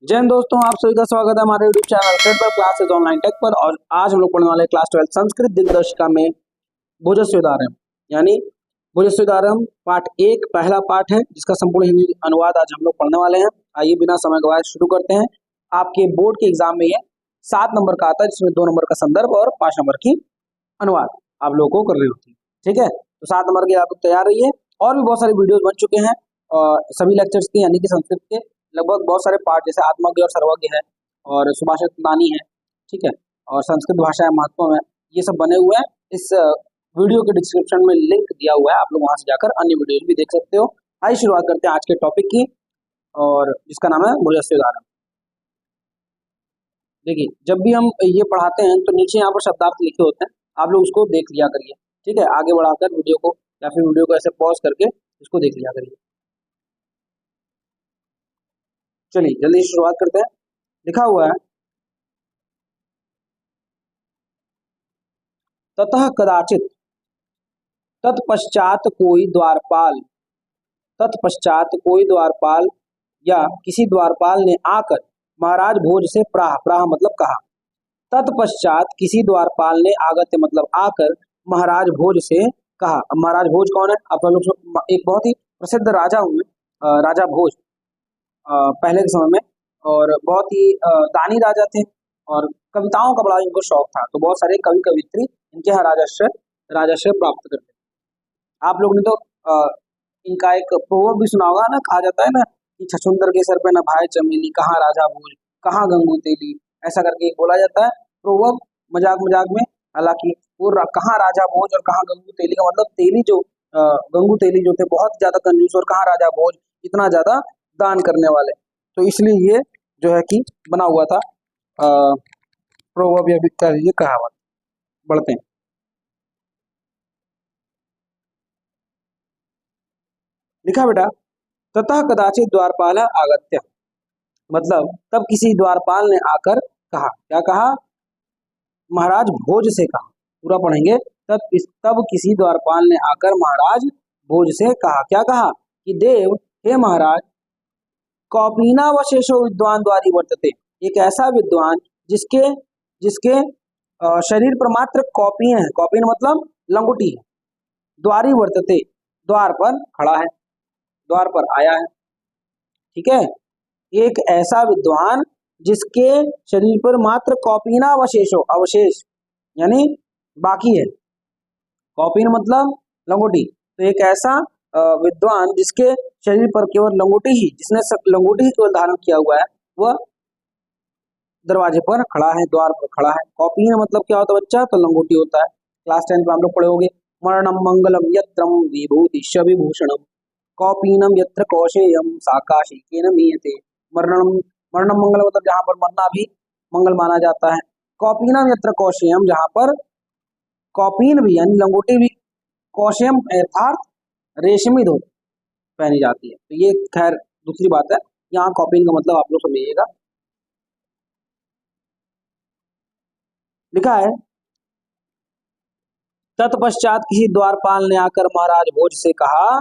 जय हिंद दोस्तों, आप सभी का स्वागत है हमारे यूट्यूब चैनल पर क्लासेज ऑनलाइन टेक पर। और आज हम लोग पढ़ने वाले क्लास 12 संस्कृत दिग्दर्शिका में भोजस्वेदारम यानी भोजस्वेदारम पार्ट 1 पहला पार्ट है, जिसका संपूर्ण हिंदी अनुवाद आज हम लोग पढ़ने वाले हैं। आइए बिना समय गवाए शुरू करते हैं। आपके बोर्ड के एग्जाम में ये 7 नंबर का आता है, जिसमें 2 नंबर का संदर्भ और 5 नंबर की अनुवाद आप लोगों को करनी होती है। ठीक है, तो 7 नंबर के आप लोग तैयार रहिए। और भी बहुत सारे वीडियोज बन चुके हैं सभी लेक्चर्स के, यानी कि संस्कृत के लगभग बहुत सारे पार्ट, जैसे आत्मज्ञ और सर्वज्ञ है और सुभाषित दानी है। ठीक है, और संस्कृत भाषा है महत्व है, ये सब बने हुए हैं। इस वीडियो के डिस्क्रिप्शन में लिंक दिया हुआ है, आप लोग वहां से जाकर अन्य वीडियोज भी देख सकते हो। आइए शुरुआत करते हैं आज के टॉपिक की, और जिसका नाम है भोजस्वेदारम। देखिए, जब भी हम ये पढ़ाते हैं तो नीचे यहाँ पर शब्दार्थ लिखे होते हैं, आप लोग उसको देख लिया करिए। ठीक है, आगे बढ़ाकर वीडियो को या फिर वीडियो को ऐसे पॉज करके उसको देख लिया करिए। चलिए जल्दी शुरुआत करते हैं। लिखा हुआ है, ततः कदाचित तत्पश्चात कोई द्वारपाल या किसी द्वारपाल ने आकर महाराज भोज से प्राह मतलब कहा। तत्पश्चात किसी द्वारपाल ने आगत्य मतलब आकर महाराज भोज से कहा। अब महाराज भोज कौन है? आप लोग एक बहुत ही प्रसिद्ध राजा हुए, राजा भोज पहले के समय में, और बहुत ही दानी राजा थे और कविताओं का बड़ा इनको शौक था। तो बहुत सारे कवि कवित्री इनके यहाँ राजस्व प्राप्त करते। आप लोग ने तो इनका एक प्रोवर्ब भी सुना होगा ना, कहा जाता है ना कि छछूंदर के सर पे न भाई चमेली, कहाँ राजा भोज कहाँ गंगू तेली, ऐसा करके एक बोला जाता है प्रोवर्ब मजाक मजाक में। हालांकि वो कहाँ राजा भोज और कहाँ गंगू तेली का मतलब तेली जो गंगू तेली जो थे बहुत ज्यादा कंजूस, और कहाँ राजा भोज इतना ज्यादा दान करने वाले। तो इसलिए ये जो है कि बना हुआ था प्रोवर्ब या कह लीजिए कहावत। बढ़ते हैं। लिखा बेटा, ततः कदाचित द्वारपाल आगत्य, मतलब तब किसी द्वारपाल ने आकर कहा। क्या कहा? महाराज भोज से कहा। पूरा पढ़ेंगे। तब किसी द्वारपाल ने आकर महाराज भोज से कहा। क्या कहा? कि देव, हे महाराज, कौपीनावशेषो विद्वान द्वारी वर्तते, एक ऐसा विद्वान जिसके जिसके शरीर पर मात्र कौपीन है, कौपीन मतलब लंगोटी है, द्वारी वर्तते, द्वार पर खड़ा है, द्वार पर आया है। ठीक है, एक ऐसा विद्वान जिसके शरीर पर मात्र कौपीनावशेषो, अवशेष यानी बाकी है, कौपीन मतलब लंगोटी। तो एक ऐसा विद्वान जिसके शरीर पर केवल लंगोटी ही, जिसने लंगोटी ही केवल धारण किया हुआ है, वह दरवाजे पर खड़ा है, द्वार पर खड़ा है। कौपीन मतलब क्या होता है बच्चा? तो लंगोटी होता है। क्लास 10 में हम लोग पढ़े होंगे, मरणम मंगलम यत्रम विभूति विभूषणम कौपीनम यत्र कौशेयम साकाशिकेन मीयते। मरणम मरणम मंगल मतलब जहाँ पर मरना भी मंगल माना जाता है। कौपीनम यत्र कौशेयम, जहाँ पर कौपीन भी यानी लंगोटी भी, कौशेयम अर्थात रेशमी धोती पहनी जाती है। तो ये खैर दूसरी बात है, यहाँ कौपीन का मतलब आप लोग समझिएगा। लिखा है, तत्पश्चात किसी द्वारपाल ने आकर महाराज भोज से कहा,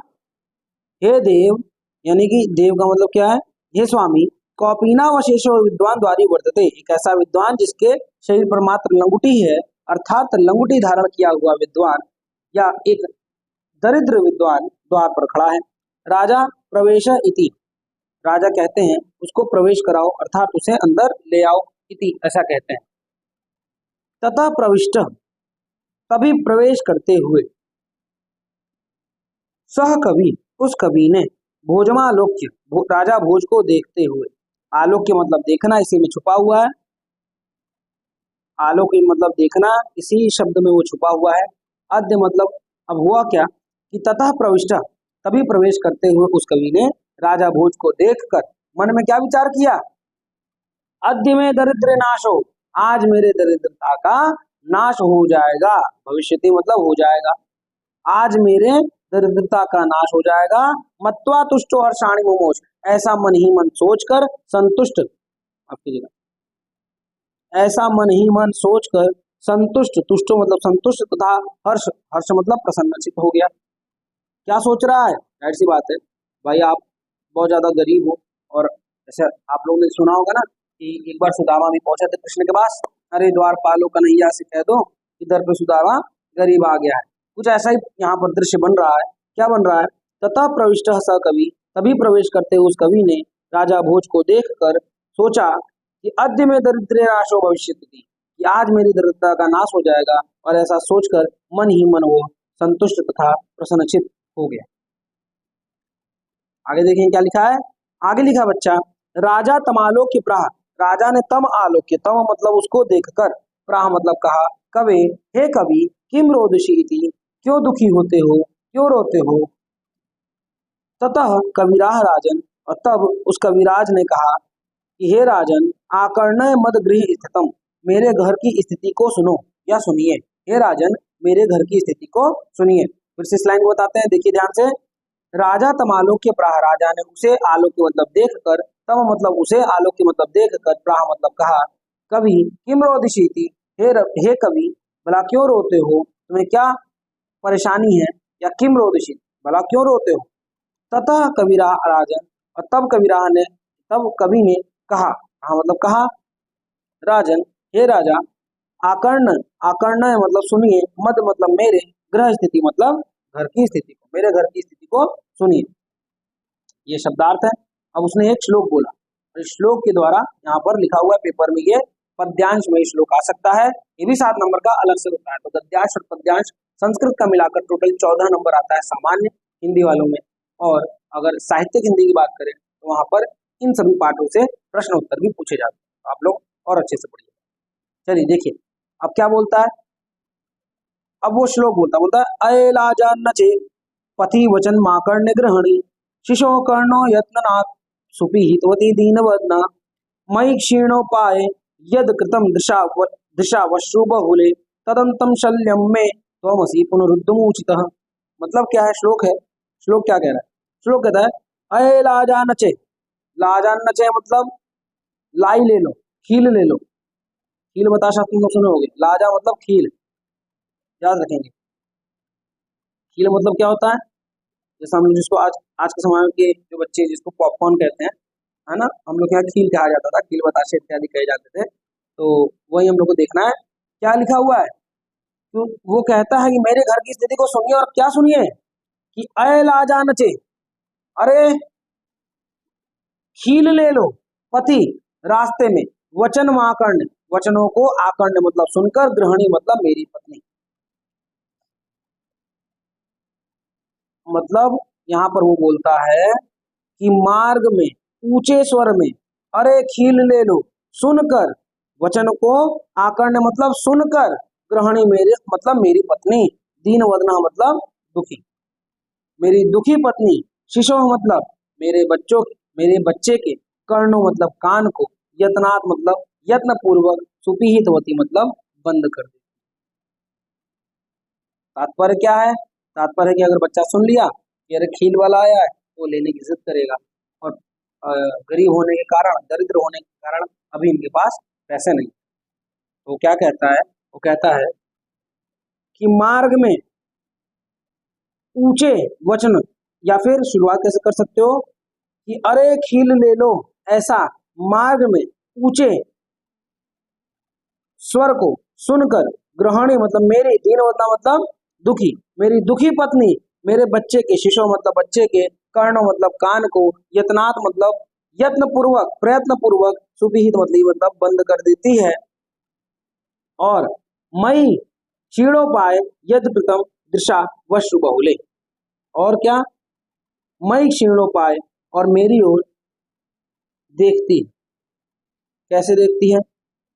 हे देव, यानी कि देव का मतलब क्या है? हे स्वामी, कौपीनावशेषो विद्वान द्वारी वर्तते, एक ऐसा विद्वान जिसके शरीर पर मात्र लंगुटी है, अर्थात लंगुटी धारण किया हुआ विद्वान या एक दरिद्र विद्वान द्वार पर खड़ा है। राजा प्रवेश इति, राजा कहते हैं उसको प्रवेश कराओ, अर्थात उसे अंदर ले आओ, इति ऐसा कहते हैं। तथा प्रविष्ट, तभी प्रवेश करते हुए, सह कवि, उस कवि ने, भोजमालोक्य, राजा भोज को देखते हुए, आलोक्य मतलब देखना, इसी में छुपा हुआ है, आलोक्य मतलब देखना, इसी शब्द में वो छुपा हुआ है। अद्य मतलब अब हुआ क्या कि ततः प्रविष्ट, तभी प्रवेश करते हुए उस कवि ने राजा भोज को देखकर मन में क्या विचार किया? अद्य में दरिद्र नाश हो, आज मेरे दरिद्रता का नाश हो जाएगा। भविष्यति मतलब हो जाएगा, आज मेरे दरिद्रता का नाश हो जाएगा। मत्वा तुष्टो हर्षाणि मुमोच, ऐसा मन ही मन सोचकर संतुष्ट, आपकी जगह ऐसा मन ही मन सोचकर संतुष्ट, तुष्टो मतलब संतुष्ट, तथा हर्ष, हर्ष मतलब प्रसन्नचित हो गया। क्या सोच रहा है? जाहिर सी बात है भाई, आप बहुत ज्यादा गरीब हो और जैसे आप लोगों ने सुना होगा ना कि एक बार सुदामा भी पहुंचा था कृष्ण के पास, अरे द्वारपालो कन्हैया से कह दो कि दर पे सुदामा गरीब आ गया है। कुछ ऐसा ही यहाँ पर दृश्य बन रहा है। क्या बन रहा है? ततः प्रविष्ट स कवि, तभी प्रवेश करते उस कवि ने राजा भोज को देखकर सोचा कि अद्य में दरिद्र राशो भविष्यति, कि आज मेरी दरिद्रता का नाश हो जाएगा, और ऐसा सोचकर मन ही मन वो संतुष्ट तथा प्रसन्नचित हो गया। आगे देखें क्या लिखा है। आगे लिखा बच्चा, राजा तमालोक्य प्राह, राजा ने तम आलोक्य, तम मतलब उसको देखकर, प्राह मतलब कहा, कवे हे कवि, किम रोदसी इति, क्यों दुखी होते हो, क्यों रोते हो। ततः कविराह राजन, और तब उस कविराज ने कहा कि हे राजन, आकर्णय मद गृह स्थितम, मेरे घर की स्थिति को सुनो या सुनिए। हे राजन, मेरे घर की स्थिति को सुनिए। फिर से इस लाइन को बताते हैं, देखिए ध्यान से। राजा तमालोक्य प्राह, राजा ने उसे आलोक्य मतलब देख कर, तम मतलब उसे, आलोक्य मतलब देख कर, प्राह मतलब कहा, कवि किम रोदिशीति, हे कवि, भला क्यों रोते हो, तुम्हें क्या परेशानी है, या किम रोदिशीति, भला क्यों रोते हो। ततः कविरा राजन, और तब कवि ने कहा, हाँ मतलब कहा, राजन हे राजा, आकर्ण, आकर्ण मतलब सुनिए, मद मतलब मेरे, ग्रह स्थिति मतलब घर की स्थिति को, मेरे घर की स्थिति को सुनिए, ये शब्दार्थ है। अब उसने एक श्लोक बोला, और इस श्लोक के द्वारा यहाँ पर लिखा हुआ है पेपर में, ये पद्यांश में श्लोक आ सकता है, ये भी 7 नंबर का अलग से होता है। तो गद्यांश और पद्यांश संस्कृत का मिलाकर टोटल 14 नंबर आता है सामान्य हिंदी वालों में, और अगर साहित्यिक हिंदी की बात करें तो वहां पर इन सभी पाठों से प्रश्न उत्तर भी पूछे जाते हैं। तो आप लोग और अच्छे से पढ़िए। चलिए देखिए अब क्या बोलता है। अब वो श्लोक बोलता है, अयलाजान्न चे पथि वचन माकर्ण ग्रहणी, शिशो कर्णो यत्ननाथ सुपीहितवती दीनवदना, मयि क्षीणोपाय यद कृतं दृशावश्रु बहुले, तदंतम शल्यम में त्वमसि पुनरुद्धमूचितः। मतलब क्या है श्लोक है, श्लोक क्या कह रहा है। श्लोक कहता है, अय लाजानचे, लाजानचे मतलब लाई ले लो, खील ले लो। खील बताशा तुम लोग सुने होगे, लाजा मतलब खील, याद रखेंगे। खील मतलब क्या होता है, जैसे हम लोग जिसको आज आज के समय के जो बच्चे जिसको पॉपकॉर्न कहते हैं, है ना, हम लोग यहाँ खील कहा जाता था, खील बताशे इत्यादि कहे जाते थे। तो वही हम लोग को देखना है क्या लिखा हुआ है। तो वो कहता है कि मेरे घर की स्थिति को सुनिए, और क्या सुनिए कि अय लाजा नचे, अरे खील ले लो, पति रास्ते में, वचन आकर्ण, वचनों को आकर्ण मतलब सुनकर, ग्रहणी मतलब मेरी पत्नी। मतलब यहाँ पर वो बोलता है कि मार्ग में ऊंचे स्वर में, अरे खील ले लो, सुनकर, वचन को आकर्ण मतलब सुनकर, ग्रहणी मेरे मतलब मेरी पत्नी, दीन वदना मतलब दुखी, मेरी दुखी पत्नी, शिशो मतलब मेरे बच्चों, मेरे बच्चे के, कर्णो मतलब कान को, यत्नात् मतलब यत्न पूर्वक, सुपीहितवती मतलब बंद कर दे। तात्पर्य क्या है, तात्पर्य कि अगर बच्चा सुन लिया कि अरे खील वाला आया है तो लेने की जिद करेगा, और गरीब होने के कारण, दरिद्र होने के कारण अभी इनके पास पैसे नहीं। तो क्या कहता है, वो कहता है कि मार्ग में ऊंचे वचन, या फिर शुरुआत कैसे कर सकते हो कि अरे खील ले लो, ऐसा मार्ग में ऊंचे स्वर को सुनकर, ग्रहणी मतलब मेरी, दीनवदना मतलब दुखी, मेरी दुखी पत्नी, मेरे बच्चे के, शिशो मतलब बच्चे के, कर्ण मतलब कान को, यत्नात् मतलब यत्न पूर्वक, प्रयत्न पूर्वक, सुपीहित मतलब बंद कर देती है, और मई क्षीणोपाय यद कृतम दृशा वश्रु बहुले, और क्या, मई क्षीणोपाय और मेरी ओर देखती, कैसे देखती है,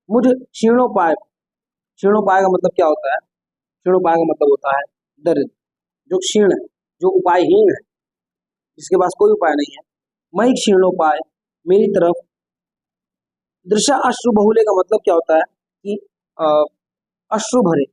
मुझ क्षीणोपाय, क्षीणोपाय का मतलब क्या होता है, क्षीणोपाय का मतलब होता है दरिद्र, जो क्षीण है, जो उपायहीन है, जिसके पास कोई उपाय नहीं है। मई क्षीणोपाय मेरी तरफ, दृशा अश्रु बहुले का मतलब क्या होता है कि अश्रु भरे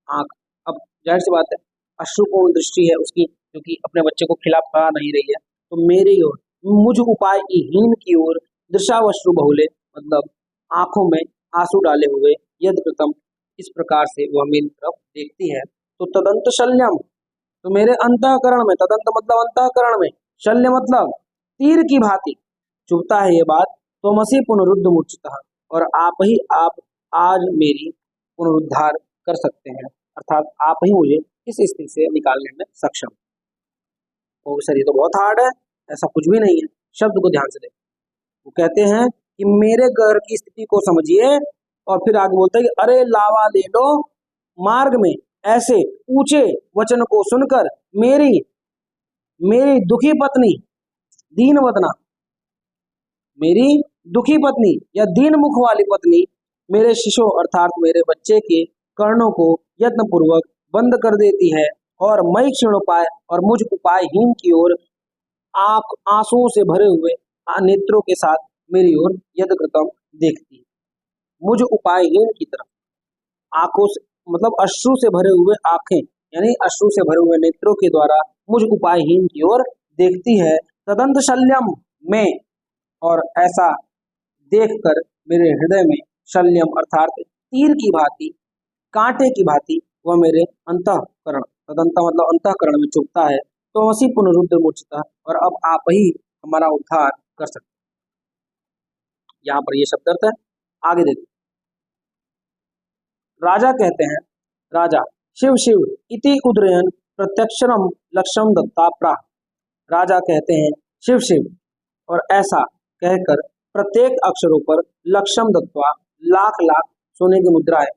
आंख। अब जाहिर सी बात है, अश्रुपूर्ण दृष्टि है उसकी, क्योंकि अपने बच्चे को खिला पा नहीं रही है। तो मेरी ओर, मुझ उपायहीन की ओर, दृशावश्रु बहुले मतलब आंखों में आंसू डाले हुए, यद कृतम इस प्रकार से वह मेरी तरफ देखती है। तो तदंत शल्यम, तो मेरे अंतःकरण में, तदंत मतलब अंतःकरण में, शल्य मतलब तीर की भांति, चुभता है ये बात, त्वमसि पुनरुद्ध मूर्छितः, और आप आज मेरी पुनरुद्धार कर सकते हैं, अर्थात आप ही मुझे इस स्थिति से निकालने में सक्षम। तो सर ये तो बहुत हार्ड है, ऐसा कुछ भी नहीं है। शब्द को ध्यान से देखो, वो कहते हैं कि मेरे घर की स्थिति को समझिए, और फिर आगे बोलते हैं कि अरे लावा ले लो मार्ग में, ऐसे ऊंचे वचन को सुनकर मेरी मेरी दुखी पत्नी दीन वदना, मेरी दुखी पत्नी या दीन मुख वाली पत्नी मेरे शिशु अर्थात मेरे बच्चे के कर्णों को यत्न पूर्वक बंद कर देती है, और मई क्षीण उपाय और मुझ उपायहीन की ओर आंसुओं से भरे हुए नेत्रों के साथ मेरी ओर यदकृतम देखती है। मुझ उपायहीन की तरफ, आंखों से मतलब अश्रु से भरे हुए आंखें, यानी अश्रु से भरे हुए नेत्रों के द्वारा मुझ उपायहीन की ओर देखती है। तदंत शल्यम में, और ऐसा देखकर मेरे हृदय में शल्यम अर्थात तीर की भांति, कांटे की भांति वह मेरे अंतःकरण, तदंत मतलब अंतःकरण में चुभता है। तो वसी पुनरुद्ध मूर्छिता, और अब आप ही हमारा उद्धार कर सकते। यहाँ पर ये शब्द अर्थ है। आगे देखिए, राजा कहते हैं, राजा शिव शिव इति उद्रयन प्रत्यक्षरम लक्ष्यम दत्ता प्राह। राजा कहते हैं शिव शिव, और ऐसा कहकर प्रत्येक अक्षरों पर लक्ष्यम दत्वा, लाख लाख सोने की मुद्राएं,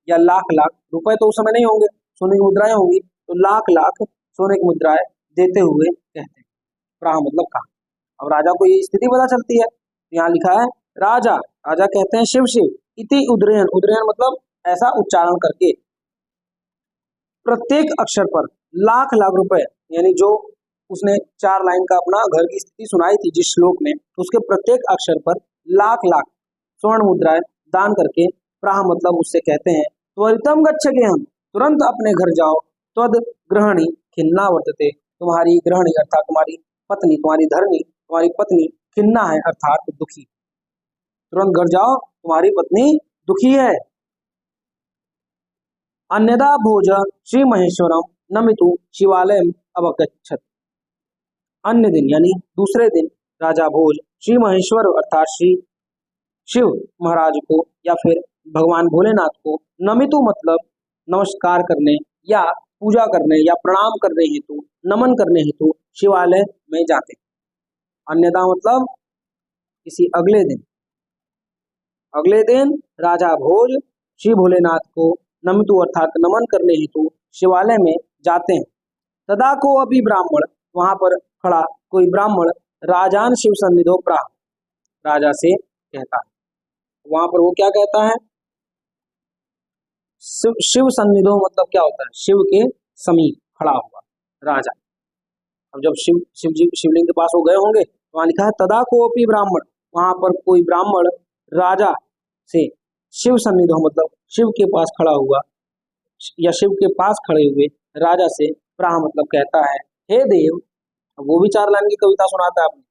या लाख लाख रुपए तो उस समय नहीं होंगे, सोने की मुद्राएं होंगी, तो लाख लाख सोने की मुद्राएं देते हुए कहते हैं। प्राह मतलब कहा। अब राजा को ये स्थिति पता चलती है, यहाँ लिखा है राजा, राजा कहते हैं शिव शिव इति उद्रयन, उद्रयन मतलब ऐसा उच्चारण करके, प्रत्येक अक्षर पर लाख लाख रुपए, यानी जो उसने 4 लाइन का अपना घर की स्थिति सुनाई थी जिस श्लोक में, उसके प्रत्येक अक्षर पर लाख लाख स्वर्ण मुद्राएं दान करके, प्राह मतलब उससे कहते हैं त्वरितम गच्छगे हम, तुरंत अपने घर जाओ, त्वद ग्रहणी खिन्ना वर्तते, तुम्हारी ग्रहणी अर्थात तुम्हारी पत्नी, तुम्हारी धरनी, तुम्हारी पत्नी खिन्ना है अर्थात दुखी, तुरंत घर जाओ, तुम्हारी पत्नी दुखी है। अन्यदा भोज श्री महेश्वरम नमितु शिवालयम अवगच्छत। अन्य दिन यानी दूसरे दिन राजा भोज श्री महेश्वर अर्थात श्री शिव महाराज को या फिर भगवान भोलेनाथ को, नमितु मतलब नमस्कार करने या पूजा करने या प्रणाम करने हेतु, नमन करने हेतु शिवालय में जाते। अन्यदा मतलब किसी अगले दिन, अगले दिन राजा भोज श्री भोलेनाथ को नमितु अर्थात नमन करने हेतु शिवालय में जाते हैं। तदा को अभी ब्राह्मण, वहां पर खड़ा कोई ब्राह्मण, राजान शिव सन्निधो प्राह, राजा से कहता है, वहां पर वो क्या कहता है, शिव सन्निधो मतलब क्या होता है, शिव के समीप खड़ा हुआ राजा। अब जब शिवलिंग के पास वो गए होंगे, तो वहां लिखा है तदा को अपी ब्राह्मण, वहां पर कोई ब्राह्मण राजा से शिव सन्निधो मतलब शिव के पास खड़ा हुआ, या शिव के पास खड़े हुए राजा से प्राह मतलब कहता है, हे देव। वो भी 4 लाइन की कविता सुनाता है आपने,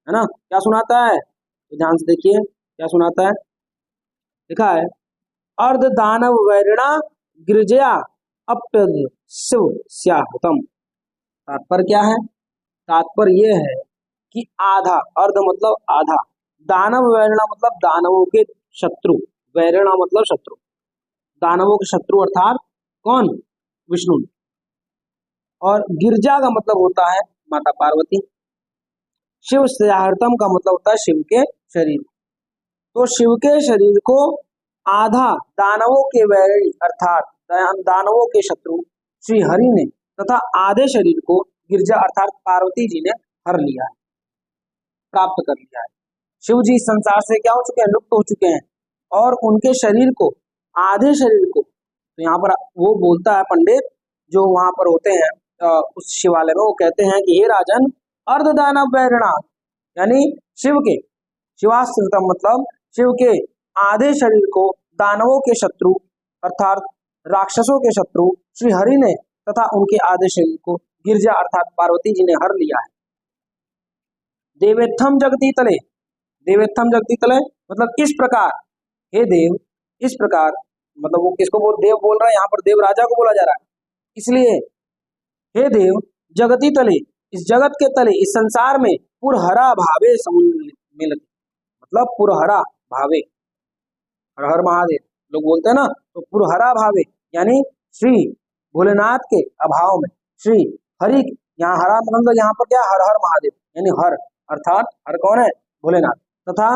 है ना, क्या सुनाता है, तो ध्यान से देखिए क्या सुनाता है। लिखा है अर्ध दानव वैरिणा गिरजया अप्यद शिव स्याहुतम। तात्पर्य क्या है, तात्पर्य ये है कि आधा, अर्ध मतलब आधा, दानव वैरिणा मतलब दानवों के शत्रु, वैरिणा मतलब शत्रु, दानवों के शत्रु अर्थात कौन, विष्णु, और गिरजा का मतलब होता है माता पार्वती, शिव स्याहर्तम का मतलब होता है शिव के शरीर। तो शिव के शरीर को आधा दानवों के वैरी अर्थात दानवों के शत्रु श्री हरि ने, तथा आधे शरीर को गिरजा अर्थात पार्वती जी ने हर लिया है, प्राप्त कर लिया है। शिव जी इस संसार से क्या हो चुके हैं, लुप्त हो चुके हैं, और उनके शरीर को, आधे शरीर को, तो यहाँ पर वो बोलता है पंडित जो वहां पर होते हैं उस शिवालय में, वो कहते हैं कि हे राजन, अर्धदानव वैरिणा यानी शिव के, शिवास्त्रतम मतलब शिव के आधे शरीर को दानवों के शत्रु अर्थात राक्षसों के शत्रु श्री हरि ने, तथा उनके आधे शरीर को गिरजा अर्थात पार्वती जी ने हर लिया है। देवेत्थम जगती तले, देवेत्थम जगती तले मतलब इस प्रकार, हे देव, इस प्रकार मतलब वो किसको बोल, देव बोल रहा है, यहाँ पर देव राजा को बोला जा रहा है, इसलिए हे देव जगती तले, इस जगत के तले, इस संसार में पुरहरा भावे मिलति, मतलब पुरहरा भावे। हर हर महादेव लोग बोलते हैं ना, तो पुरहरा भावे यानी श्री भोलेनाथ के अभाव में श्री हरि, यहाँ हरा मतलब यहाँ पर क्या, हर हर महादेव यानी हर, अर्थात हर कौन है, भोलेनाथ, तथा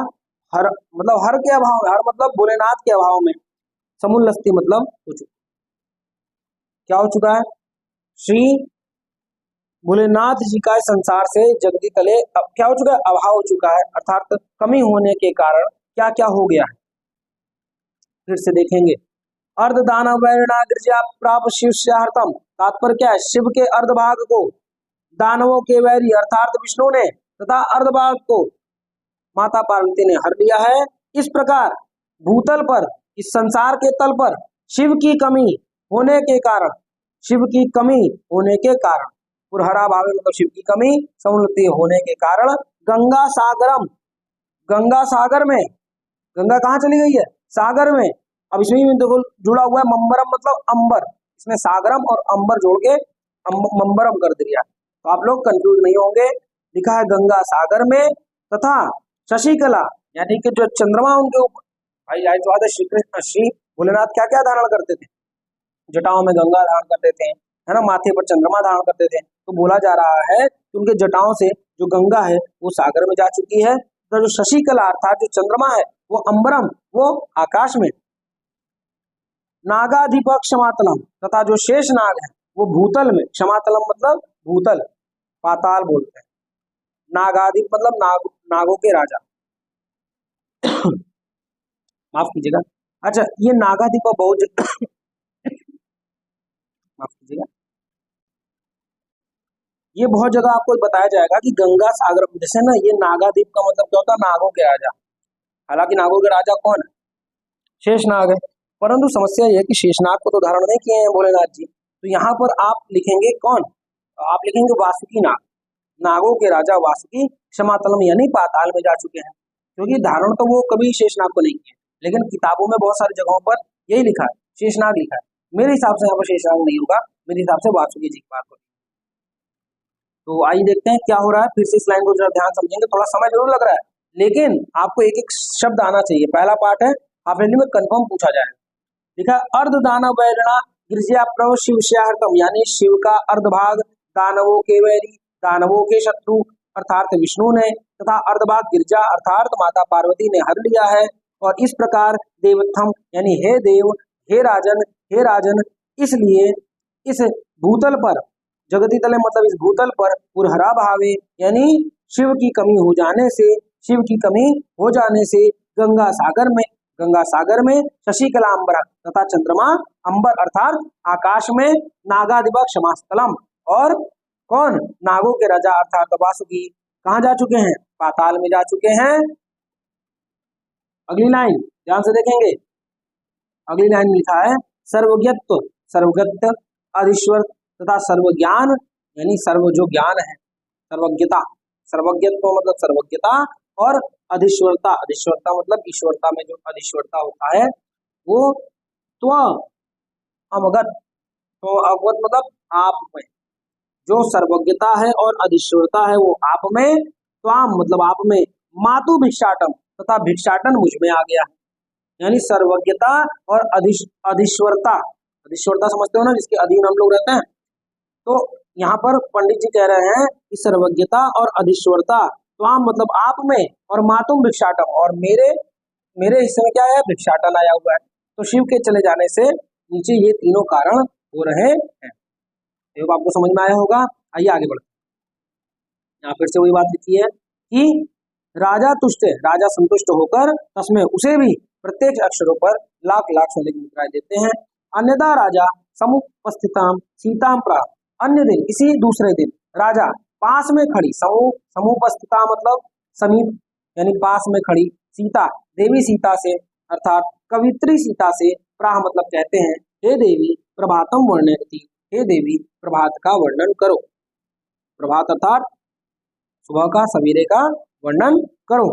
हर मतलब हर के अभाव में, हर मतलब भोलेनाथ के अभाव में, समुल्लस्ति मतलब हो चुका, क्या हो चुका है, श्री भोलेनाथ जी का संसार से जगती तले अब क्या हो चुका है, अभाव हो चुका है, अर्थात कमी होने के कारण क्या क्या हो गया है, फिर से देखेंगे। अर्ध दानव वैरणा प्राप शिष्यार्थम, तात्पर्य क्या है, शिव के अर्धभाग को दानवों के वैरी अर्थात विष्णु ने तथा अर्धभाग को माता पार्वती ने हर लिया है। इस प्रकार भूतल पर, इस संसार के तल पर शिव की कमी होने के कारण, शिव की कमी होने के कारण, पुरहरा भावे मतलब शिव की कमी, समुन्नति होने के कारण गंगा सागरम, गंगा सागर में, गंगा कहाँ चली गई है, सागर में। अब इसमें देखो जुड़ा हुआ है मंबरम मतलब अंबर, इसमें सागरम और अंबर जोड़ के मंबरम कर दिया, तो आप लोग कंफ्यूज नहीं होंगे। लिखा है गंगा सागर में, तथा शशिकला यानी कि जो चंद्रमा उनके ऊपर, भाई जाहिर सी बात है, श्री कृष्ण श्री भोलेनाथ क्या क्या धारण करते थे, जटाओं में गंगा धारण करते थे, है ना, माथे पर चंद्रमा धारण करते थे, तो बोला जा रहा है कि उनके जटाओं से जो गंगा है वो सागर में जा चुकी है, तो जो शशिकला अर्थात जो चंद्रमा है वो अंबरम, वो आकाश में, नागाधिप क्षमातलम, तथा जो शेष नाग है वो भूतल में, क्षमातलम मतलब भूतल, पाताल बोलते हैं, नागाधिप मतलब नागों के राजा माफ कीजिएगा। अच्छा, ये नागाधिप बहुत माफ कीजिएगा, ये बहुत जगह आपको बताया जाएगा कि गंगा सागर, जैसे ना ये नागाधिप का मतलब क्या होता है, नागों के राजा, हालांकि नागों के राजा कौन है, शेषनाग है, परंतु समस्या यह है कि शेषनाग को तो धारण नहीं किए हैं भोलेनाथ जी, तो यहाँ पर आप लिखेंगे कौन, आप लिखेंगे वासुकी नाग, नागों के राजा वासुकी क्षमातलम यानी पाताल में जा चुके हैं, क्योंकि धारण तो वो कभी शेषनाग को नहीं किए, लेकिन किताबों में बहुत सारी जगहों पर यही लिखा है, शेषनाग लिखा है, मेरे हिसाब से यहाँ पर शेषनाग नहीं होगा, मेरे हिसाब से वासुकी जी की बात होगी। तो आइए देखते हैं क्या हो रहा है, फिर से इस लाइन को जरा ध्यान समझेंगे, थोड़ा समय जरूर लग रहा है, लेकिन आपको एक एक शब्द आना चाहिए। पहला पार्ट है हाफ में कंफर्म पूछा जाए, लिखा अर्ध दानव वैरणा गिरजा प्रव शिवश्याहर्तम, यानी शिव का अर्धभाग दानवों के वैरी, दानवों के शत्रु अर्थात विष्णु ने, तथा अर्धभाग गिरजा अर्थात माता पार्वती ने हर लिया है। और इस प्रकार देवथम यानी हे देव, हे राजन, हे राजन, इसलिए इस भूतल पर, जगती तले मतलब इस भूतल पर पुरहरा भावे यानी शिव की कमी हो जाने से, शिव की कमी हो जाने से गंगा सागर में शशिकला अंबर तथा चंद्रमा अंबर अर्थात आकाश में, नागाधिप क्षमास्थलम, और कौन, नागों के राजा अर्थात वासुकी कहाँ जा चुके हैं, पाताल में जा चुके हैं। अगली लाइन ध्यान से देखेंगे, अगली लाइन लिखा है सर्वज्ञत्व, सर्वज्ञत्व अधीश्वर तथा सर्वज्ञान यानी सर्व जो ज्ञान है, सर्वज्ञता, सर्वज्ञत्व मतलब सर्वज्ञता, और अधीश्वरता, अधीश्वरता मतलब ईश्वरता में जो अधीश्वरता होता है वो त्व अवगत, तो अवगत मतलब आप में, जो सर्वज्ञता है और अधीश्वरता है वो आप में, त्वाम मतलब आप में, मातु भिक्षाटम तथा भिक्षाटन मुझ में आ गया, यानी सर्वज्ञता और अधीश्वरता, अधीश्वरता समझते हो ना, जिसके अधीन हम लोग रहते हैं, तो यहाँ पर पंडित जी कह रहे हैं कि सर्वज्ञता और अधीश्वरता, त्वाम मतलब आप में, और मातुम भिक्षाटम, और मेरे हिस्से में क्या है, भिक्षाटन आया हुआ है, तो शिव के चले जाने से नीचे ये तीनों कारण हो रहे हैं। तो आपको समझ में आया होगा। आइए आगे बढ़ते हैं। यहाँ फिर से वही बात लिखी है कि राजा तुष्ट, राजा संतुष्ट होकर तस्में उसे भी प्रत्येक अक्षरों पर लाख लाख सोने की मुद्राएं देते हैं। अन्यथा राजा समुपस्थिताम सीताम प्राप्त, अन्य दिन किसी दूसरे दिन राजा पास में खड़ी, समुपस्थिता मतलब समीप यानी पास में खड़ी, सीता देवी सीता से अर्थात कवित्री सीता से, प्राह मतलब कहते हैं, हे देवी प्रभातम वर्णयति, हे देवी प्रभात का वर्णन करो, प्रभात अर्थात सुबह का, सवेरे का वर्णन करो।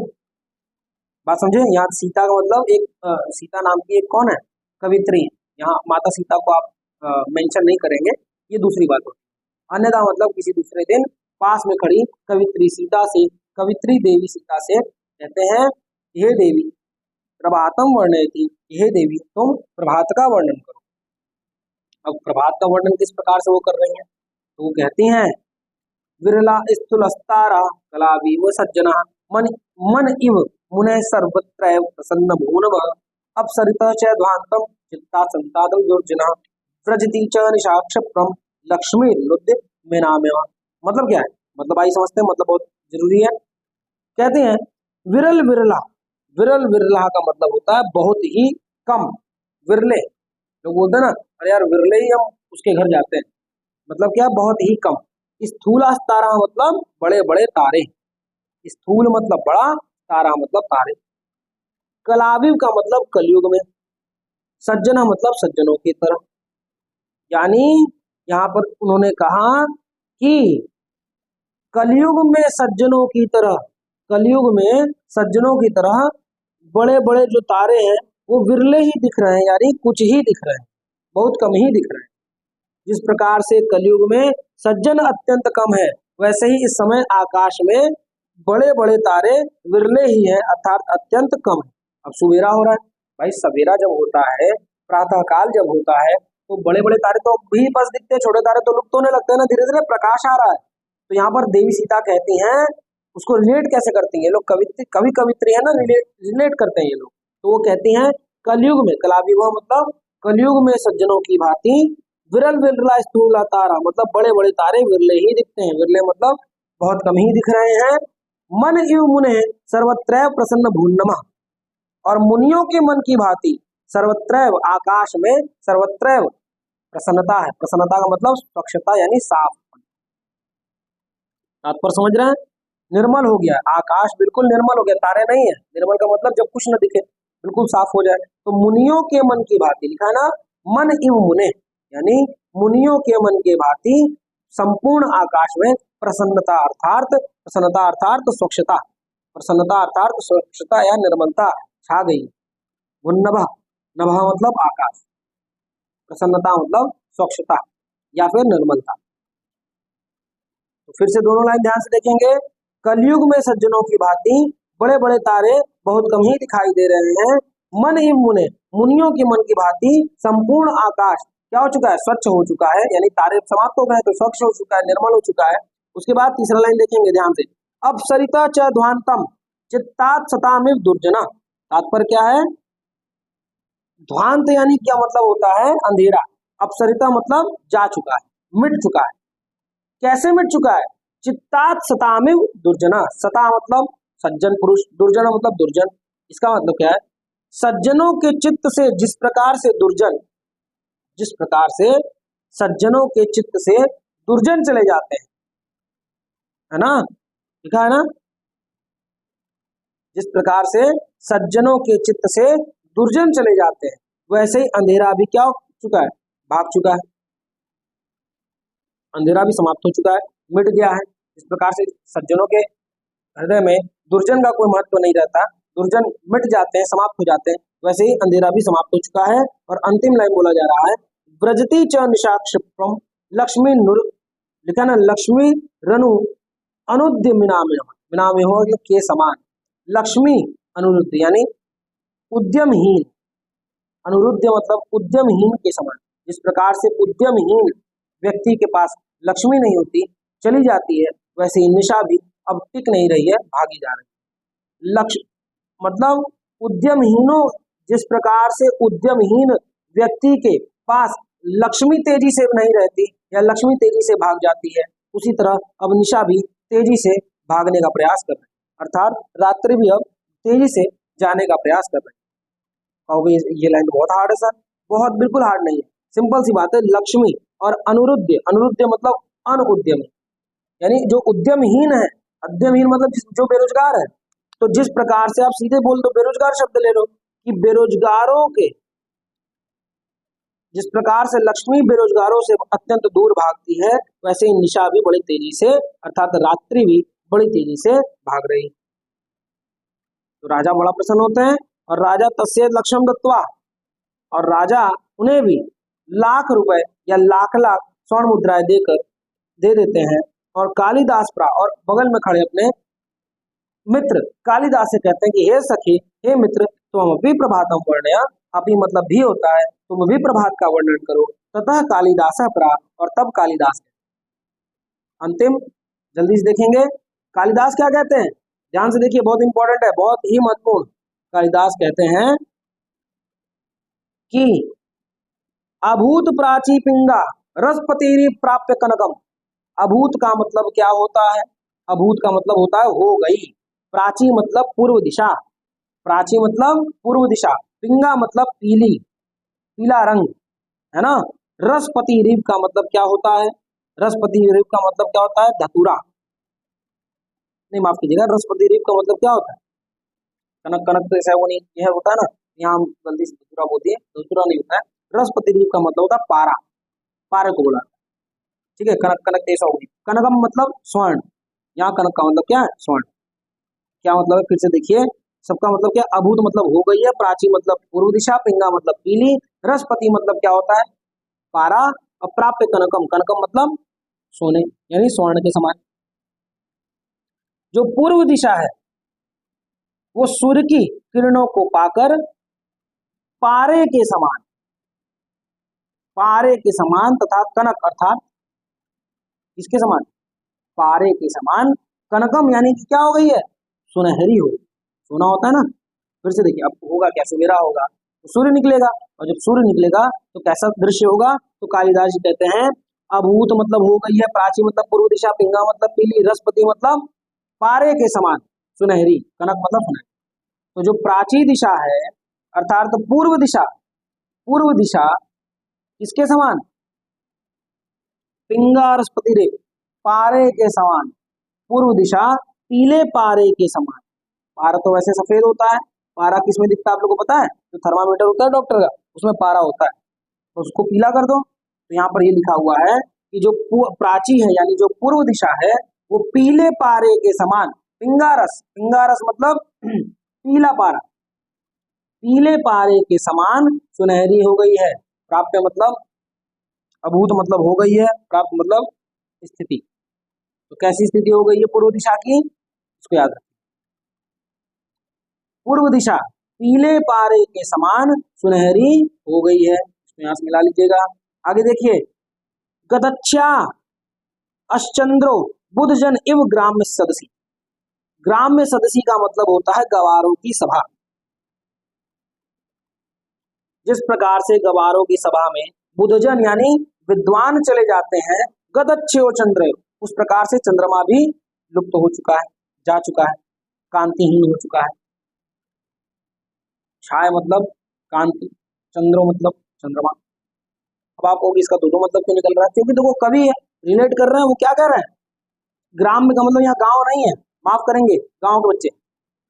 बात समझे, यहाँ सीता का मतलब एक सीता नाम की एक कौन है, कवित्री, यहाँ माता सीता को आप मेंशन नहीं करेंगे, ये दूसरी बात होती है। अन्यथा मतलब किसी दूसरे दिन पास में खड़ी कवित्री सीता से, कवित्री देवी सीता से कहते हैं हे देवी प्रभातम वर्णयति, हे देवी तुम प्रभात का वर्णन करो। अब प्रभात का वर्णन किस प्रकार से वो कर रही हैं, तो वो कहती हैं विरला स्तुलस्तारा कलावीव सज्जना मन मन इव मुने सर्वत्र प्रसन्न भूनव अपसरित च ध्वांतम चित्ता संतादम दुर्जना व्रजति च निशाक्षप्रम लक्ष्मी नृत्य में नाम। मतलब क्या है, मतलब आई समझते हैं, मतलब बहुत जरूरी है। कहते हैं विरल विरला, विरल विरला का मतलब होता है बहुत ही कम, विरले लोग बोलते हैं ना अरे यार विरले ही हम उसके घर जाते हैं, मतलब क्या बहुत ही कम। स्थूला तारा मतलब बड़े बड़े तारे, स्थूल मतलब बड़ा, तारा मतलब तारे। कलाविव का मतलब कलयुग में, सज्जना मतलब सज्जनों की तरह। यानी यहाँ पर उन्होंने कहा कि कलयुग में सज्जनों की तरह, कलयुग में सज्जनों की तरह बड़े बड़े जो तारे हैं वो विरले ही दिख रहे हैं, यानी कुछ ही दिख रहे हैं, बहुत कम ही दिख रहे हैं। जिस प्रकार से कलयुग में सज्जन अत्यंत कम है, वैसे ही इस समय आकाश में बड़े बड़े तारे विरले ही हैं, अर्थात अत्यंत कम है। अब सवेरा हो रहा है, भाई सवेरा जब होता है, प्रातः काल जब होता है, तो बड़े बड़े तारे तो भी बस दिखते हैं, छोटे तारे तो लुप्त होने लगते हैं ना, धीरे धीरे प्रकाश आ रहा है। तो यहाँ पर देवी सीता कहती हैं, उसको रिलेट कैसे करती हैं ये लोग, कवि कवित्री है ना, रिलेट करते हैं ये लोग। तो वो कहती हैं कलयुग में, कलाविवाह मतलब कलयुग में सज्जनों की भांति विरल विरला स्थूला तारा मतलब बड़े बड़े तारे विरले ही दिखते हैं, विरले मतलब बहुत कम ही दिख रहे हैं। मन इव मुने सर्वत्रैव प्रसन्न भून्नमा, और मुनियों के मन की भांति सर्वत्रैव आकाश में सर्वत्रैव प्रसन्नता है। प्रसन्नता का मतलब स्वच्छता यानी साफ, तात्पर्य समझ रहे हैं, निर्मल हो गया आकाश, बिल्कुल निर्मल हो गया, तारे नहीं है। निर्मल का मतलब जब कुछ न दिखे, बिल्कुल साफ हो जाए। तो मुनियों के मन की भांति लिखा है ना, मन इव मुने, यानी मुनियों के मन के भांति संपूर्ण आकाश में प्रसन्नता अर्थात स्वच्छता, प्रसन्नता अर्थात स्वच्छता या निर्मलता छा गई। नभ, नभ मतलब आकाश, प्रसन्नता मतलब स्वच्छता या फिर निर्मलता। तो फिर से दोनों लाइन ध्यान से देखेंगे। कलयुग में सज्जनों की भांति बड़े बड़े तारे बहुत कम ही दिखाई दे रहे हैं। मन इव मुने, मुनियों के मन की भांति संपूर्ण आकाश क्या हो चुका है, स्वच्छ हो चुका है, यानी तारे समाप्त हो गए तो स्वच्छ हो चुका है, निर्मल हो चुका है। उसके बाद तीसरा लाइन देखेंगे ध्यान से, अब सरिता च ध्वांतम चित्तात सतामिव दुर्जना। तात्पर्य क्या है, ध्वांत यानी क्या मतलब होता है अंधेरा, अपसरिता मतलब जा चुका है, मिट चुका है। कैसे मिट चुका है, चित्तात सतामिव दुर्जना, सता मतलब सज्जन पुरुष, दुर्जन मतलब दुर्जन। इसका मतलब क्या है, सज्जनों के चित्त से जिस प्रकार से दुर्जन, जिस प्रकार से सज्जनों के चित्त से दुर्जन चले जाते हैं, है ना, लिखा है ना, जिस प्रकार से सज्जनों के चित्त से दुर्जन चले जाते हैं, वैसे ही अंधेरा भी क्या हो चुका है, भाग चुका है, अंधेरा भी समाप्त हो चुका है, मिट गया है। इस प्रकार से सज्जनों के हृदय में दुर्जन का कोई महत्व नहीं रहता, दुर्जन मिट जाते हैं, समाप्त हो जाते हैं, वैसे ही अंधेरा भी समाप्त हो चुका है। और अंतिम लाइन बोला जा रहा है, व्रजती च निशाक्षिप्रम लक्ष्मी नुर, लिखा ना, लक्ष्मी रनु अनुद्य मिनामेह, मिनामेह के समान, लक्ष्मी अनुरुद्ध यानी उद्यमहीन, अनुरुद्ध मतलब उद्यमहीन के समान। जिस प्रकार से उद्यमहीन व्यक्ति के पास लक्ष्मी नहीं होती, चली जाती है, वैसे ही निशा भी अब टिक नहीं रही है, भागी जा रही है। लक्ष्य मतलब उद्यमहीनों, जिस प्रकार से उद्यमहीन व्यक्ति के पास लक्ष्मी तेजी से नहीं रहती या लक्ष्मी तेजी से भाग जाती है, उसी तरह अब निशा भी तेजी से भागने का प्रयास कर रही है, अर्थात रात्रि भी अब तेजी से जाने का प्रयास कर रही है। कहोगे ये लाइन बहुत हार्ड है सर, बहुत बिल्कुल हार्ड नहीं है, सिंपल सी बात है। लक्ष्मी और अनुरुद्ध, अनुरुद्ध मतलब अनुद्यमी, यानी जो उद्यमहीन है, उद्यमहीन मतलब जो बेरोजगार है। तो जिस प्रकार से आप सीधे बोल दो, बेरोजगार शब्द ले लो कि बेरोजगारों के, जिस प्रकार से लक्ष्मी बेरोजगारों से अत्यंत दूर भागती है, वैसे ही निशा भी बड़ी तेजी से अर्थात रात्रि भी बड़ी तेजी से भाग रही। तो राजा बड़ा प्रसन्न होते हैं और राजा तस्य लक्ष्यम दत्वा, और राजा उन्हें भी लाख रुपए या लाख लाख स्वर्ण मुद्राएं देकर दे देते हैं। और कालिदास प्रा, और बगल में खड़े अपने मित्र कालिदास से कहते हैं कि हे सखी, हे मित्र, तुम भी प्रभातम वर्णय, अभी मतलब भी होता है, तुम भी प्रभात का वर्णन करो। ततः कालिदास प्रा, और तब कालिदास, अंतिम जल्दी से देखेंगे कालिदास क्या कहते हैं, ध्यान से देखिए, बहुत इंपॉर्टेंट है, बहुत ही महत्वपूर्ण। कालिदास कहते हैं कि अभूत प्राची पिंगा रसपतिरी प्राप्य कनकम। अभूत का मतलब क्या होता है, अभूत का मतलब होता है हो गई, प्राची मतलब पूर्व दिशा, प्राची मतलब पूर्व दिशा, पिंगा मतलब पीली, पीला रंग, है ना। रसपति रीप का मतलब क्या होता है, रसपति रीप का मतलब क्या होता है, धतूरा, नहीं माफ कीजिएगा, रसपति रीप का मतलब क्या होता है, कनक, कनक तो ऐसा वो नहीं, यह होता है ना, यहाँ हम गलती से धतूरा बोलते हैं, धतूरा नहीं होता है। रसपति रीप का मतलब होता है पारा, पारे को बोला, ठीक है। कनक, कनक ऐसा होगी, कनकम मतलब स्वर्ण, यहाँ कनक का मतलब क्या है, स्वर्ण। क्या मतलब है, फिर से देखिए, सबका मतलब क्या, अभूत मतलब हो गई है, प्राची मतलब पूर्व दिशा, पिंगा मतलब पीली, रसपति मतलब क्या होता है, पारा, और प्राप्य कनकम, कनकम मतलब सोने यानी स्वर्ण के समान। जो पूर्व दिशा है वो सूर्य की किरणों को पाकर पारे के समान, पारे के समान, तथा कनक अर्थात किसके समान, पारे के समान, कनकम यानी कि क्या हो गई है, सुनहरी हो, सोना होता है ना। फिर से देखिए, अब होगा क्या, सवेरा होगा तो सूर्य निकलेगा, और जब सूर्य निकलेगा तो कैसा दृश्य होगा, तो कालिदास जी कहते हैं अभूत मतलब हो गई है, प्राची मतलब पूर्व दिशा, पिंगा मतलब पीली, रसपति मतलब पारे के समान सुनहरी, कनक मतलब सुनहरी। तो जो प्राची दिशा है अर्थात तो पूर्व दिशा, पूर्व दिशा किसके समान, पिंगा रसपति रे, पारे के समान, पूर्व दिशा पीले पारे के समान। पारा तो वैसे सफेद होता है, पारा किसमें दिखता है आप लोगों को पता है, जो थर्मामीटर होता है डॉक्टर का, उसमें पारा होता है, तो उसको पीला कर दो। तो यहाँ पर ये लिखा हुआ है कि जो प्राची है यानी जो पूर्व दिशा है वो पीले पारे के समान, पिंगारस, पिंगारस मतलब पीला पारा, पीले पारे के समान सुनहरी हो गई है। प्राप्य मतलब अभूत मतलब हो गई है, प्राप्त मतलब स्थिति। तो कैसी स्थिति हो गई है पूर्व दिशा की, इसको याद रखें, पूर्व दिशा पीले पारे के समान सुनहरी हो गई है, इसको यहां से मिला लीजिएगा। आगे देखिए, गदच्या अश्चंद्रो बुधजन इव ग्राम्य सदसी। ग्राम्य सदसी का मतलब होता है गवारों की सभा। जिस प्रकार से गवारों की सभा में बुधजन यानी विद्वान चले जाते हैं, गदच्छ्यो चंद्र, उस प्रकार से चंद्रमा भी लुप्त हो चुका है, जा चुका है, कांतिहीन हो चुका है। छाया मतलब कांति, चंद्रो मतलब चंद्रमा। अब आप कहोगे इसका दो मतलब क्यों निकल रहा है, क्योंकि देखो कवि रिलेट कर रहे हैं, वो क्या कह रहे हैं, ग्राम का मतलब यहाँ गांव नहीं है, माफ करेंगे गांव के बच्चे,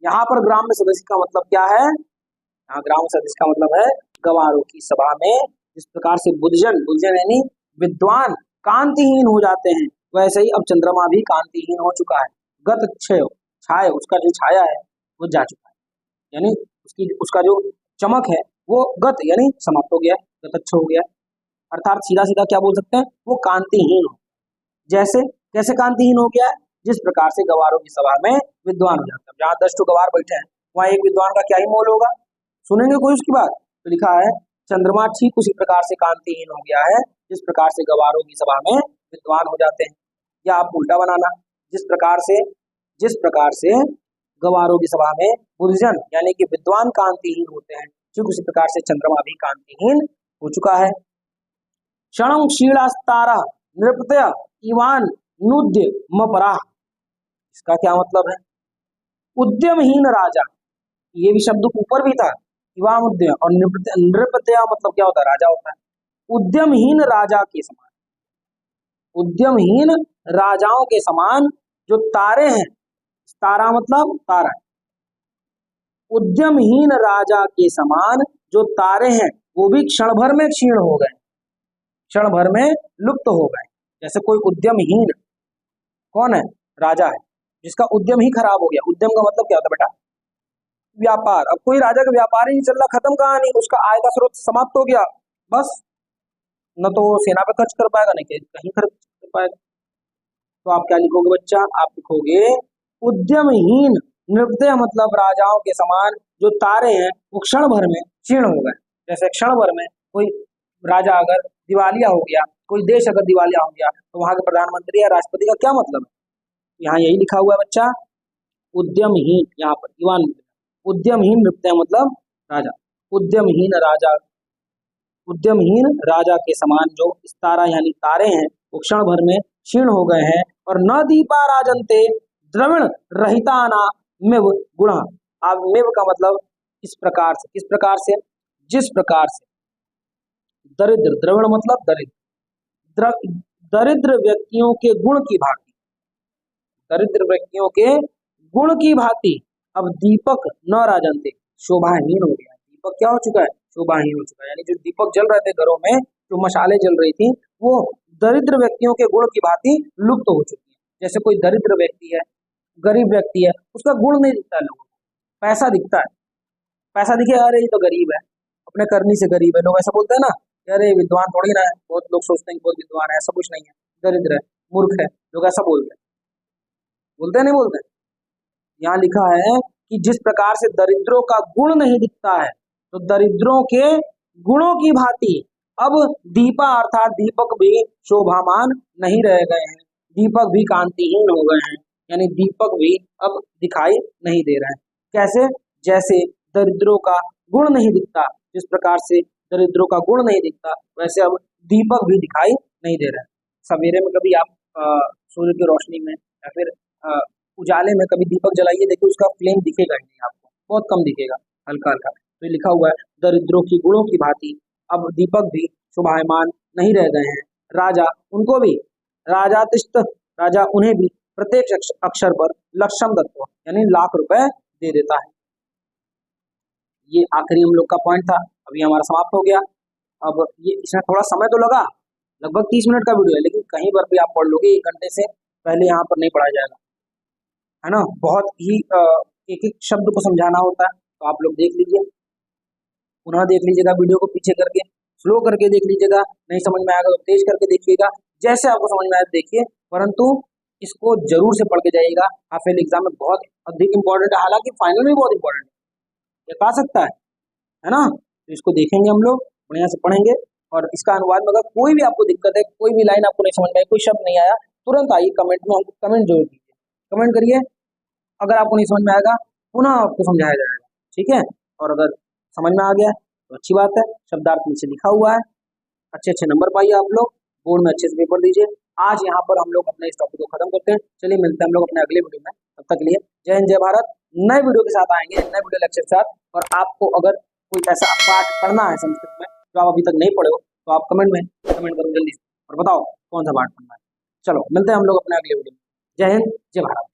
यहाँ पर ग्राम में सदस्य का मतलब क्या है, यहाँ ग्राम सदस्य का मतलब है गवारों की सभा में जिस प्रकार से बुधजन, बुधजन यानी विद्वान कांतिहीन हो जाते हैं, वैसे ही अब चंद्रमा भी कांतिहीन हो चुका है। गत क्षय, छाया, उसका जो छाया है वो जा चुका है, यानी उसकी उसका जो चमक है वो गत यानी समाप्त हो गया, गतच्छ हो गया, अर्थात सीधा सीधा क्या बोल सकते हैं, वो कांतिहीन हो। जैसे कैसे कांतिहीन हो गया है, जिस प्रकार से गवारों की सभा में विद्वान हो जाता है, जहाँ 10 तो गवार बैठे हैं वहां एक विद्वान का क्या ही मोल होगा, सुनेंगे कोई उसकी बात। तो लिखा है चंद्रमा ठीक उसी प्रकार से कांतिहीन हो गया है जिस प्रकार से गवारों की सभा में विद्वान हो जाते हैं, या आप उल्टा बनाना, जिस प्रकार से गवारों की सभा में बुधजन यानी कि विद्वान कांतिहीन होते हैं, ठीक उसी प्रकार से चंद्रमा भी कांतिहीन हो चुका है। क्षणं क्षीणास्तारा नृपतय इवान नुद्य मपराह, इसका क्या मतलब है, उद्यमहीन राजा, ये भी शब्द ऊपर भी था, इवाम उद्यम, और नृपतय मतलब क्या होता है, राजा होता है। उद्यमहीन राजा के समान, उद्यमहीन राजाओं के समान जो तारे हैं, तारा मतलब तारा, उद्यमहीन राजा के समान जो तारे हैं वो भी क्षण भर में क्षीण हो गए, क्षण भर में लुप्त हो गए। जैसे कोई उद्यमहीन कौन है, राजा है जिसका उद्यम ही खराब हो गया। उद्यम का मतलब क्या होता है बेटा, व्यापार। अब कोई राजा का व्यापार ही नहीं चल रहा, खत्म कहानी, उसका आय का स्रोत समाप्त हो गया, बस न तो सेना पे खर्च कर पाएगा नहीं कहीं खर्च कर पाएगा। तो आप क्या लिखोगे बच्चा, आप लिखोगे उद्यमहीन नृत्य मतलब राजाओं के समान जो तारे हैं वो क्षण भर में क्षीण हो गए। जैसे क्षण भर में कोई राजा अगर दिवालिया हो गया, कोई देश अगर दिवालिया हो गया, तो वहां के प्रधानमंत्री या राष्ट्रपति का क्या मतलब है? यहाँ यही लिखा हुआ है बच्चा, उद्यमहीन। यहाँ पर युवान उद्यमहीन नृत्य मतलब राजा, उद्यमहीन राजा, उद्यमहीन राजा के समान जो सितारा यानी तारे हैं वो क्षण भर में क्षीण हो गए हैं। और न दीपा राजन्ते द्रविण रहिताना मेव गुणा। अब मेव का मतलब इस प्रकार से, किस प्रकार से, जिस प्रकार से दरिद्र, द्रविण मतलब दरिद्र, दरिद्र व्यक्तियों के गुण की भांति, दरिद्र व्यक्तियों के गुण की भांति अब दीपक न राजन्ते शोभाहीन हो गया। दीपक क्या हो चुका है? शोभाहीन हो चुका है। यानी जो दीपक जल रहे थे घरों में, जो मशाले जल रही थी, वो दरिद्र व्यक्तियों के गुण की भांति लुप्त हो चुकी है। जैसे कोई दरिद्र व्यक्ति है, गरीब व्यक्ति है, उसका गुण नहीं दिखता है लोगों को, पैसा दिखता है। पैसा दिखे, अरे ये तो गरीब है, अपने करनी से गरीब है, लोग ऐसा बोलते हैं ना, अरे विद्वान थोड़ी ना है, बहुत लोग सोचते हैं कि बहुत विद्वान है, ऐसा कुछ नहीं है, दरिद्र है, मूर्ख है, लोग ऐसा बोलते हैं। बोलते हैं नहीं बोलते हैं? यहाँ लिखा है कि जिस प्रकार से दरिद्रों का गुण नहीं दिखता है, तो दरिद्रों के गुणों की भांति अब दीपा अर्थात दीपक भी शोभामान नहीं रह गए हैं, दीपक भी कांतिहीन हो गए हैं, यानी दीपक भी अब दिखाई नहीं दे रहे हैं। कैसे? जैसे दरिद्रों का गुण नहीं दिखता, जिस प्रकार से दरिद्रों का गुण नहीं दिखता, वैसे अब दीपक भी दिखाई नहीं दे रहा है। सवेरे में कभी आप सूर्य की रोशनी में या फिर उजाले में कभी दीपक जलाइए, देखिए उसका फ्लेम दिखेगा ही नहीं आपको, बहुत कम दिखेगा, हल्का हल्का। तो लिखा हुआ है दरिद्रों की गुणों की भांति अब दीपक भी शोभायमान नहीं रह गए हैं। राजा उनको भी, राजा तिष्ठ, राजा उन्हें भी प्रत्येक अक्षर पर लक्षम दत्व यानी लाख रुपए दे देता है। ये आखिरी हम लोग का पॉइंट था, अभी हमारा समाप्त हो गया। अब ये इसमें थोड़ा समय तो लगा, लगभग 30 मिनट का वीडियो है, लेकिन कहीं पर भी आप पढ़ लोगे 1 घंटे से पहले यहाँ पर नहीं पढ़ाया जाएगा, है ना। बहुत ही एक एक शब्द को समझाना होता है, तो आप लोग देख लीजिए, पुनः देख लीजिएगा वीडियो को पीछे करके, स्लो करके देख लीजिएगा, नहीं समझ में आएगा तो तेज करके देखिएगा, जैसे आपको समझ में आए देखिए, परंतु इसको जरूर से पढ़ के जाइएगा। हाफ ईयरली एग्जाम में बहुत अधिक इंपॉर्टेंट है, हालांकि फाइनल में बहुत इंपॉर्टेंट है, ये आ सकता है ना। तो इसको देखेंगे हम लोग, बढ़िया से पढ़ेंगे, और इसका अनुवाद में अगर कोई भी आपको दिक्कत है, कोई भी लाइन आपको नहीं समझ में आई, कोई शब्द नहीं आया, तुरंत आइए कमेंट में, हमको कमेंट जरूर कीजिए, कमेंट करिए। अगर आपको नहीं समझ में आएगा पुनः आपको समझाया जाएगा, ठीक है। और अगर समझ में आ गया तो अच्छी बात है, शब्दार्थ नीचे लिखा हुआ है, अच्छे अच्छे नंबर पाइए आप लोग, बोर्ड में अच्छे से पेपर दीजिए। आज यहाँ पर हम लोग अपने इस टॉपिक को खत्म करते हैं, चलिए मिलते हैं हम लोग अपने अगले वीडियो में, तब तक के लिए जय हिंद जय भारत। नए वीडियो के साथ आएंगे, नए वीडियो लेक्चर के साथ। और आपको अगर कोई ऐसा पाठ पढ़ना है संस्कृत में जो आप अभी तक नहीं पढ़े हो, तो आप कमेंट करो जल्दी से और बताओ कौन सा पाठ पढ़ना है। चलो मिलते हैं हम लोग अपने अगले वीडियो में, जय हिंद जय भारत।